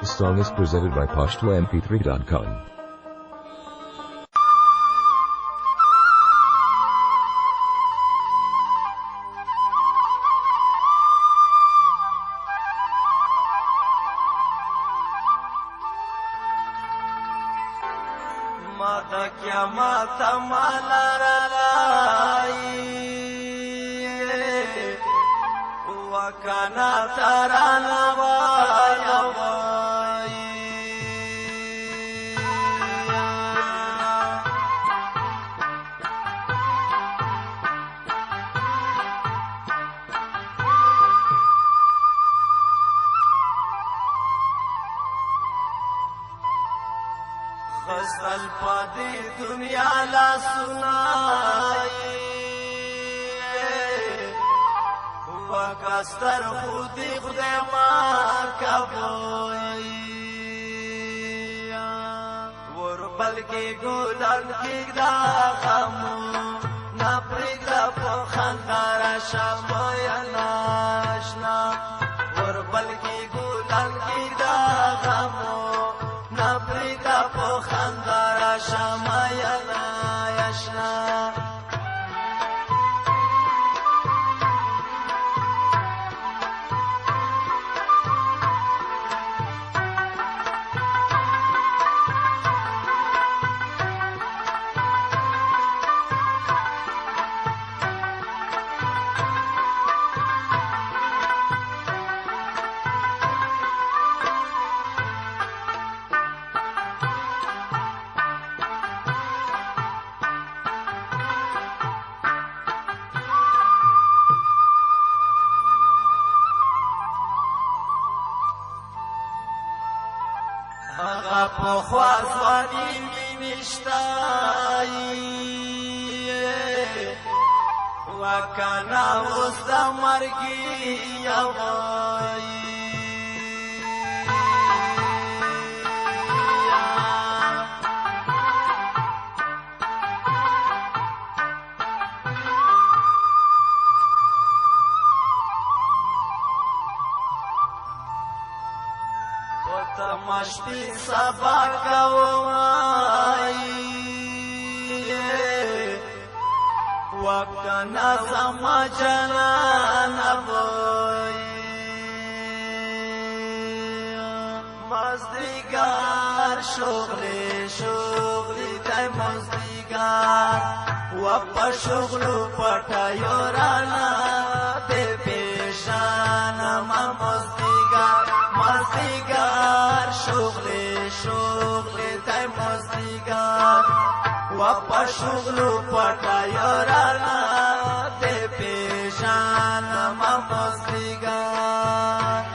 This song is presented by Pashto-mp3.com. ماتا کیا ماتا مالا رائی وکانا ترانا وایا وائی خسل پادی دنیا لا سنائی وکستر خودی خودی مار کبوئی ور بلکی گلن کگدا خمو نپریگدا پخندار شمایا ناشنا ور بلکی گلن کگدا خمو نپریگدا پخندار شمایا ناشنا هغه پخوا ځواني مې نشتای وکنا اوس د مرګي یوای مشتی سبا کوای وکنا زما جنان وای مزدیگار شغلی شغلی تای مزدیگار و پا شغلو پتا یورانا دے پیشانا ما مزدیگار مزدیگار شغلی شغلی تای مزدیگار و پا شغلو پتا یورانا دے پیشانا ما مزدیگار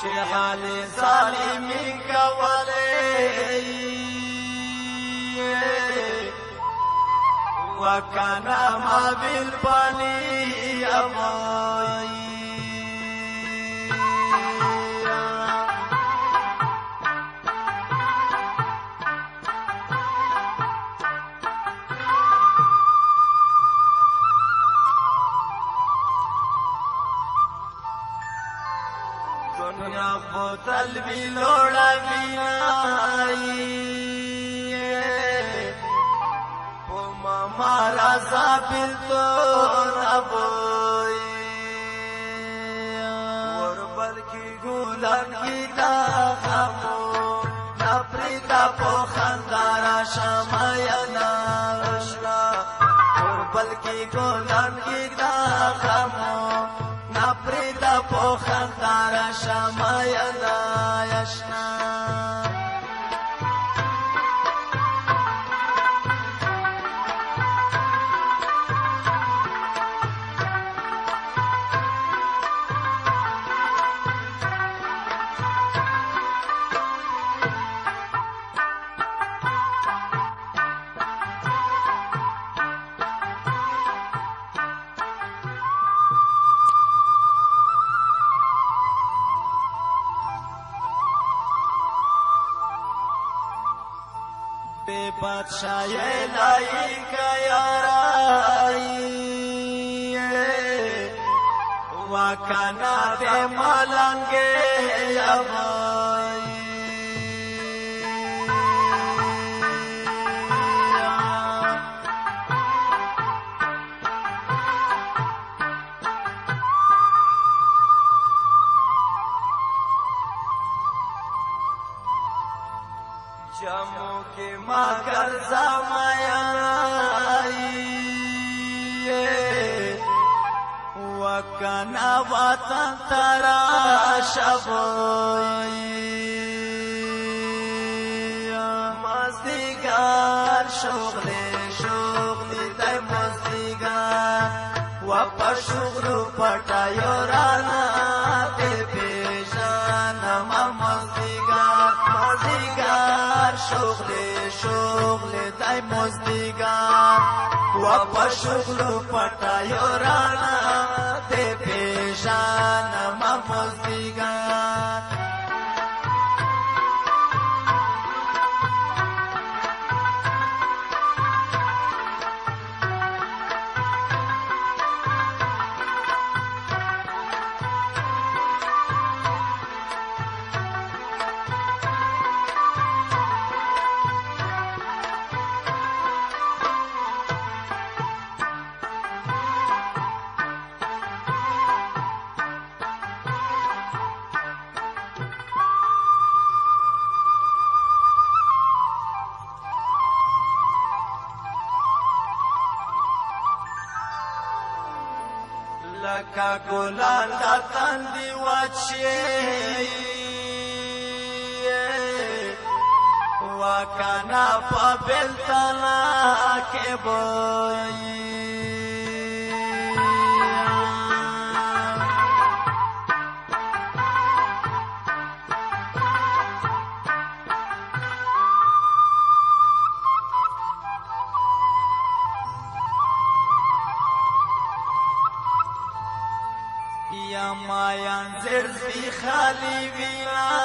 شیحال ظالمی کولی وکانا ما بالبانی امائی دنیا بوتل بھی لوڑا بھی آئی مارا زابل تو نبوئی اور بلکی گولن کی داغمو نپریتا پو خندارا شمایا ناشنا اور بلکی گولن کی داغمو نپریتا پو خندارا شمایا ناشنا بادشاہ لائی کا یارائی وکنا دے ملنگے یبائی جمو کے مگر زمائی وکنا وطن ترا شبوئی مزدگار شغلی دای مزدگار وپا شغلو پتایو رانا تے پیشانم مزدگار شغلی دای مزدگار وپا شغلو پتایو رانا تے پیشانم مزدگار لکا گلان دا تندی وچی وکنا پا بلتنا کے بوئی یا مایان زرزی خالی وینا